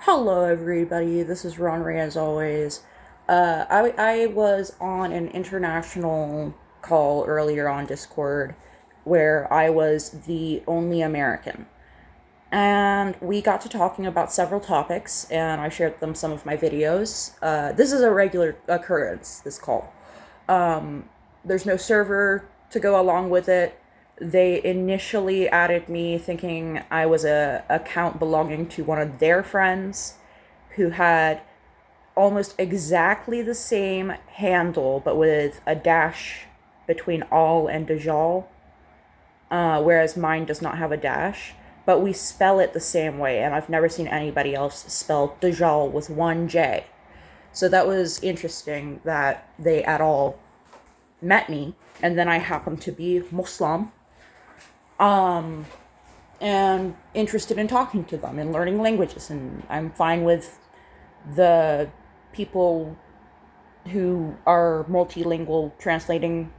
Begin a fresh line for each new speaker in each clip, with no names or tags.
Hello, everybody. This is Ron Ray, as always. I was on an international call earlier on Discord where I was the only American. And we got to talking about several topics, and I shared them some of my videos. This is a regular occurrence, this call. There's no server to go along with it. They initially added me thinking I was a account belonging to one of their friends who had almost exactly the same handle but with a dash between all and Dajal, whereas mine does not have a dash. But we spell it the same way, and I've never seen anybody else spell Dajal with one J. So that was interesting that they at all met me, and then I happen to be Muslim, um, and interested in talking to them and learning languages, and I'm fine with the people who are multilingual translating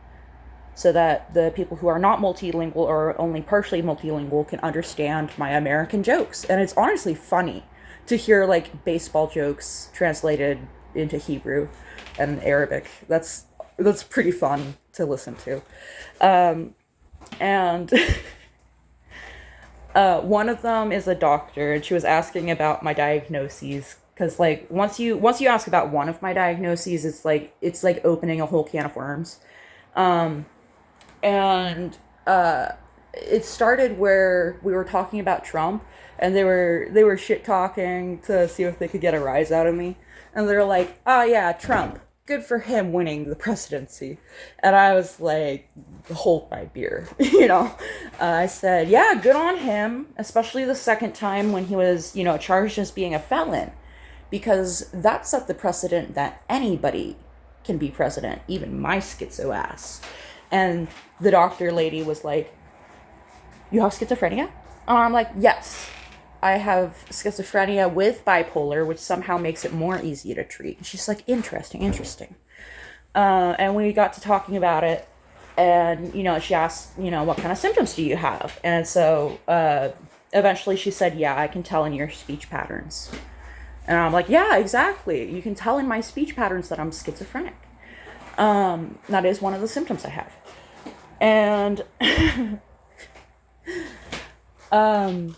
so that the people who are not multilingual or only partially multilingual can understand my American jokes. And it's honestly funny to hear like baseball jokes translated into Hebrew and Arabic. That's pretty fun to listen to. And one of them is a doctor, and she was asking about my diagnoses. Because like once you ask about one of my diagnoses, it's like opening a whole can of worms. Um, and it started where we were talking about Trump, and they were shit talking to see if they could get a rise out of me, and they're like, "Oh yeah, Trump, good for him winning the presidency," and I was like, "Hold my beer," you know. I said, "Yeah, good on him, especially the second time when he was, charged as being a felon." Because that set the precedent that anybody can be president, even my schizo ass. And the doctor lady was like, "You have schizophrenia?" And I'm like, "Yes, I have schizophrenia with bipolar, which somehow makes it more easy to treat." And she's like, "Interesting, interesting." And we got to talking about it, and, she asked, "What kind of symptoms do you have?" And so eventually she said, "Yeah, I can tell in your speech patterns." And I'm like, "Yeah, exactly. You can tell in my speech patterns that I'm schizophrenic." That is one of the symptoms I have. And um,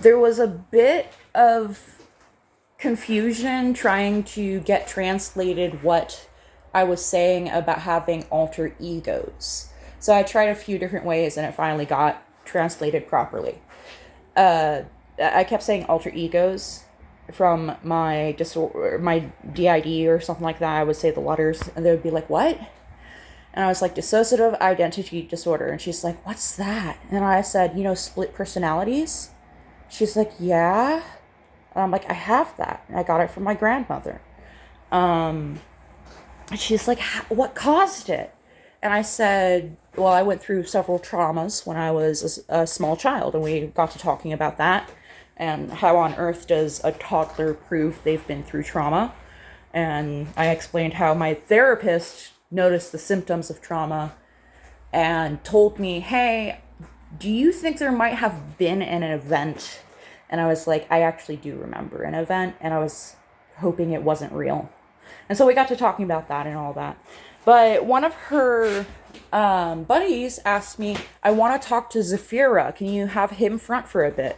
there was a bit of confusion trying to get translated what I was saying about having alter egos. So I tried a few different ways, and it finally got translated properly. I kept saying alter egos from my my DID or something like that. I would say the letters, and they would be like, "What?" And I was like, "Dissociative identity disorder." And she's like, "What's that?" And I said, "Split personalities." She's like, "Yeah." And I'm like, "I have that. I got it from my grandmother." And she's like, "What caused it?" And I said, "Well, I went through several traumas when I was a small child." And we got to talking about that, and how on earth does a toddler prove they've been through trauma. And I explained how my therapist noticed the symptoms of trauma and told me, "Hey, do you think there might have been an event?" And I was like, "I actually do remember an event, and I was hoping it wasn't real." And so we got to talking about that and all that. But one of her buddies asked me, "I want to talk to Zafira. Can you have him front for a bit?"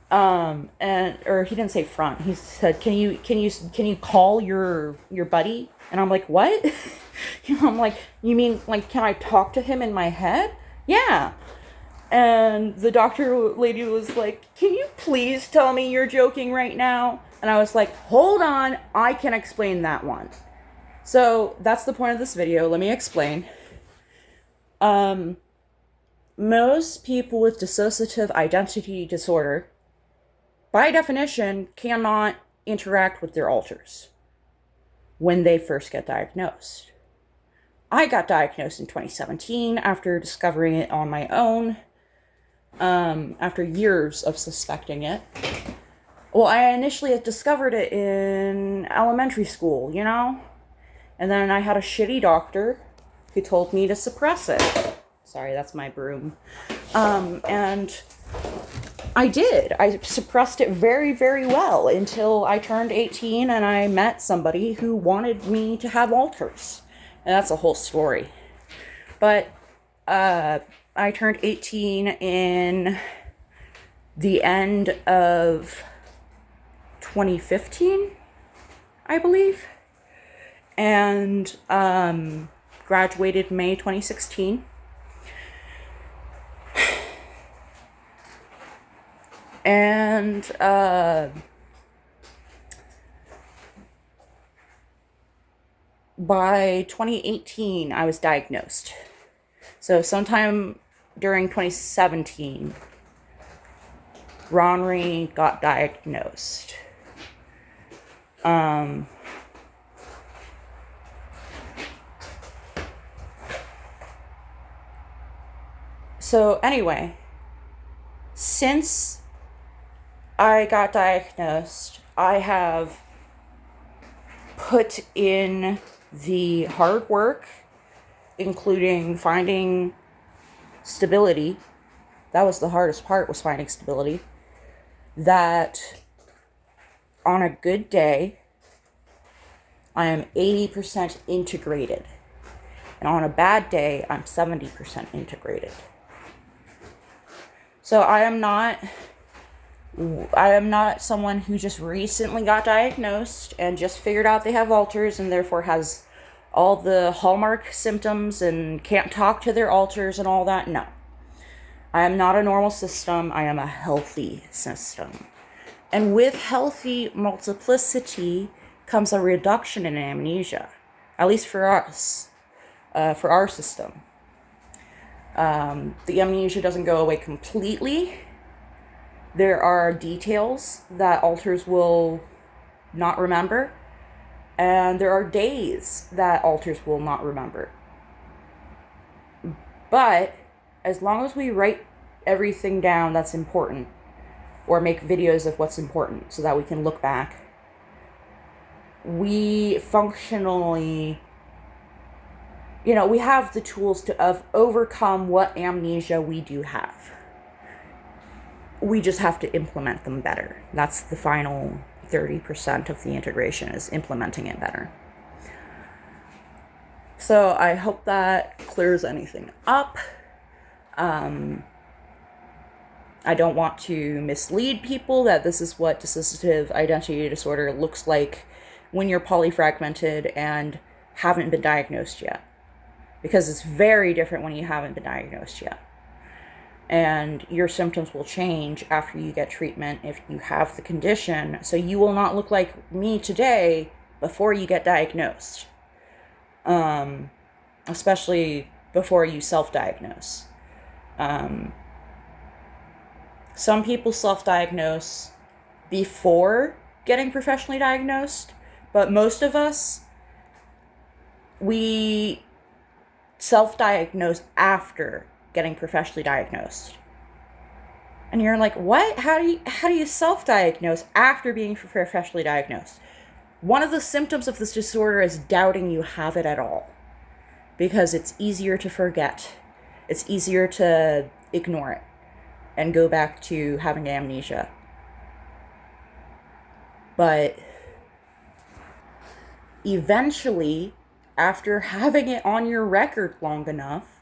And or he didn't say front. He said, "Can you call your buddy?" And I'm like, "What?" I'm like, "You mean like can I talk to him in my head?" "Yeah." And the doctor lady was like, "Can you please tell me you're joking right now?" And I was like, "Hold on, I can explain that one." So that's the point of this video. Let me explain. Um, Most people with dissociative identity disorder, by definition, cannot interact with their alters when they first get diagnosed. I got diagnosed in 2017 after discovering it on my own, after years of suspecting it. Well, I initially discovered it in elementary school, And then I had a shitty doctor who told me to suppress it. Sorry, that's my broom. And I did. I suppressed it very, very well until I turned 18 and I met somebody who wanted me to have alters. And that's a whole story. But I turned 18 in the end of 2015, I believe. And graduated May 2016. And by 2018, I was diagnosed. So sometime during 2017, Ronry got diagnosed. So anyway, since I got diagnosed, I have put in the hard work, including finding stability. That was the hardest part, was finding stability. That on a good day, I am 80% integrated. And on a bad day, I'm 70% integrated. So I am not someone who just recently got diagnosed and just figured out they have alters and therefore has all the hallmark symptoms and can't talk to their alters and all that. No. I am not a normal system. I am a healthy system. And with healthy multiplicity comes a reduction in amnesia, at least for us, for our system. The amnesia doesn't go away completely. There are details that alters will not remember, and there are days that alters will not remember. But as long as we write everything down that's important, or make videos of what's important so that we can look back, we functionally, we have the tools to overcome what amnesia we do have. We just have to implement them better. That's the final 30% of the integration, is implementing it better. So I hope that clears anything up. I don't want to mislead people that this is what dissociative identity disorder looks like when you're polyfragmented and haven't been diagnosed yet. Because it's very different when you haven't been diagnosed yet. And your symptoms will change after you get treatment if you have the condition. So you will not look like me today before you get diagnosed. Especially before you self-diagnose. Some people self-diagnose before getting professionally diagnosed, but most of us, we self-diagnose after getting professionally diagnosed. And you're like, what? How do you self-diagnose after being professionally diagnosed? One of the symptoms of this disorder is doubting you have it at all, because it's easier to forget. It's easier to ignore it and go back to having amnesia. But eventually, after having it on your record long enough,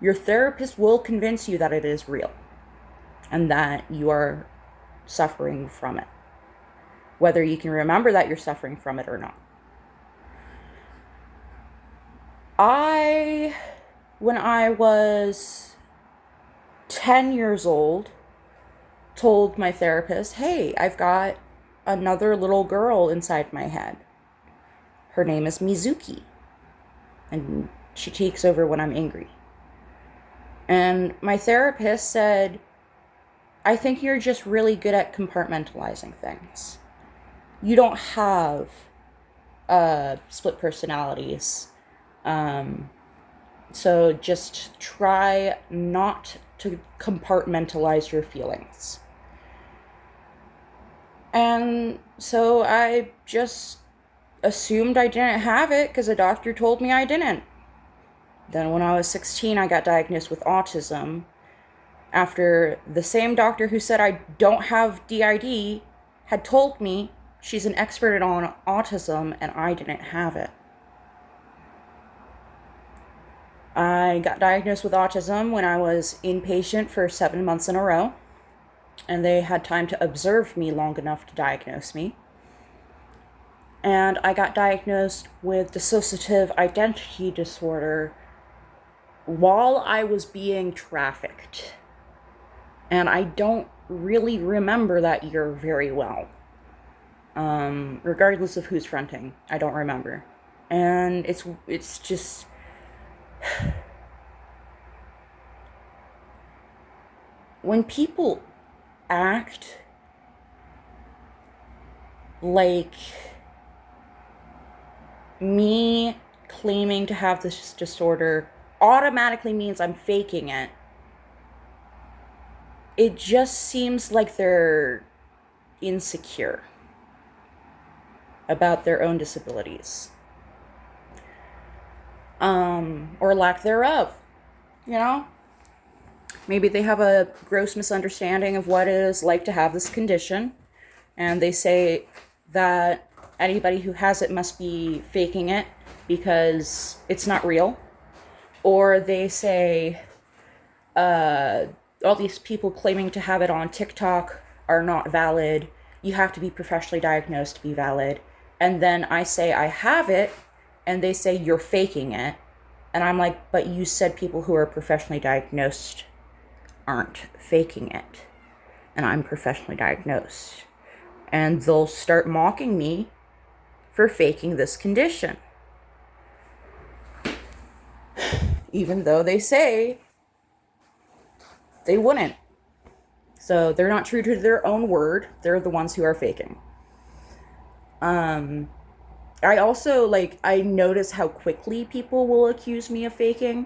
your therapist will convince you that it is real and that you are suffering from it, whether you can remember that you're suffering from it or not. When I was 10 years old, told my therapist, hey, I've got another little girl inside my head. Her name is Mizuki, and she takes over when I'm angry. And my therapist said, I think you're just really good at compartmentalizing things. You don't have split personalities. So just try not to compartmentalize your feelings. And so I just assumed I didn't have it because a doctor told me I didn't. Then when I was 16, I got diagnosed with autism. after the same doctor who said I don't have DID had told me she's an expert on autism and I didn't have it. I got diagnosed with autism when I was inpatient for 7 months in a row, and they had time to observe me long enough to diagnose me. And I got diagnosed with dissociative identity disorder while I was being trafficked. And I don't really remember that year very well. Regardless of who's fronting, I don't remember. And it's just... when people act like me claiming to have this disorder automatically means I'm faking it, it just seems like they're insecure about their own disabilities. Or lack thereof, you know? Maybe they have a gross misunderstanding of what it is like to have this condition, and they say that anybody who has it must be faking it because it's not real. Or they say all these people claiming to have it on TikTok are not valid. You have to be professionally diagnosed to be valid. And then I say I have it, and they say you're faking it. And I'm like, but you said people who are professionally diagnosed aren't faking it. And I'm professionally diagnosed. And they'll start mocking me for faking this condition. Even though they say they wouldn't. So they're not true to their own word. They're the ones who are faking. I also, I notice how quickly people will accuse me of faking.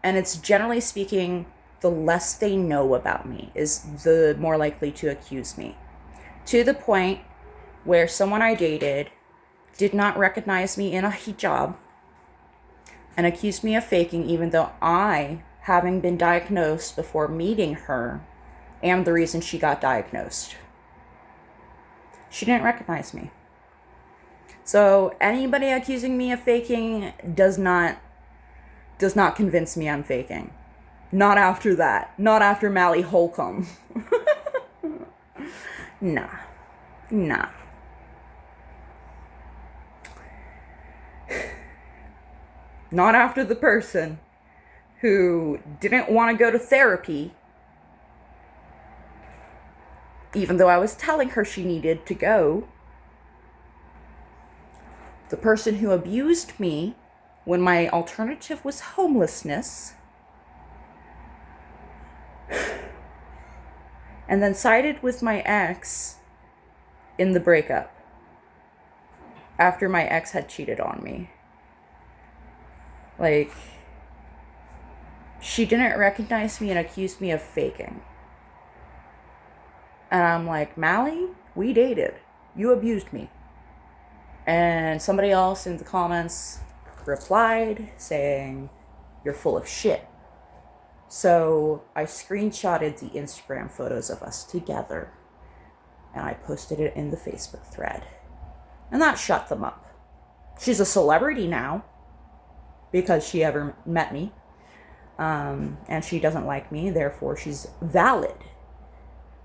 And it's generally speaking, the less they know about me is the more likely to accuse me. To the point where someone I dated did not recognize me in a hijab and accused me of faking, even though I, having been diagnosed before meeting her, am the reason she got diagnosed. She didn't recognize me. So anybody accusing me of faking does not convince me I'm faking. Not after that. Not after Mally Holcomb. Nah. Not after the person who didn't want to go to therapy, even though I was telling her she needed to go. The person who abused me when my alternative was homelessness, and then sided with my ex in the breakup after my ex had cheated on me. She didn't recognize me and accused me of faking. And I'm like, Mally, we dated. You abused me. And somebody else in the comments replied saying, you're full of shit. So I screenshotted the Instagram photos of us together and I posted it in the Facebook thread. And that shut them up. She's a celebrity now because she ever met me. And she doesn't like me, therefore she's valid.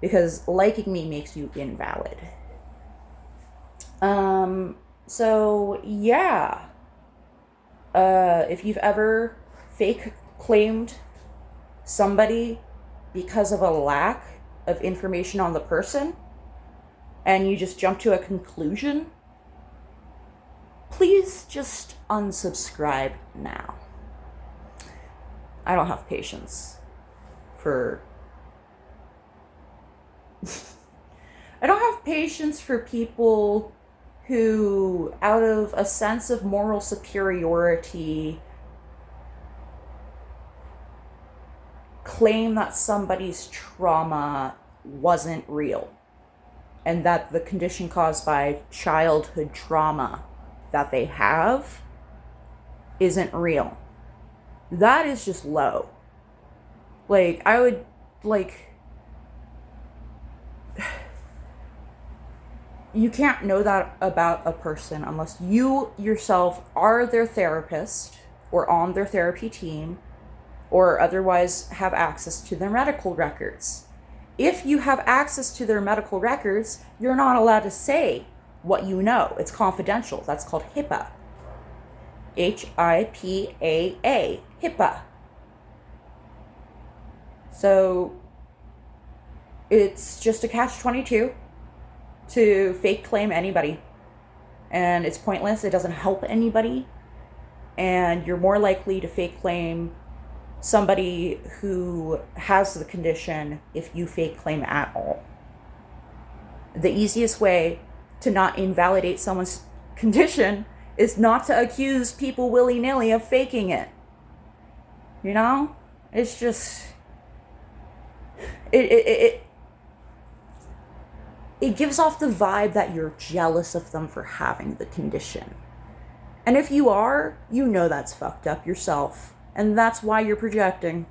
Because liking me makes you invalid. So yeah. If you've ever fake claimed somebody because of a lack of information on the person, and you just jump to a conclusion, please just unsubscribe now. I don't have patience for... I don't have patience for people who, out of a sense of moral superiority, claim that somebody's trauma wasn't real and that the condition caused by childhood trauma that they have isn't real. That is just low. I would like, you can't know that about a person unless you yourself are their therapist or on their therapy team or otherwise have access to their medical records. If you have access to their medical records, you're not allowed to say what you know. It's confidential. That's called HIPAA. HIPAA. HIPAA. So it's just a catch-22 to fake claim anybody. And it's pointless. It doesn't help anybody. And you're more likely to fake claim somebody who has the condition if you fake claim at all. The easiest way to not invalidate someone's condition is not to accuse people willy-nilly of faking it. You know? It's just... It gives off the vibe that you're jealous of them for having the condition. And if you are, you know that's fucked up yourself. And that's why you're projecting.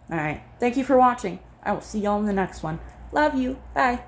Alright, thank you for watching. I will see y'all in the next one. Love you. Bye.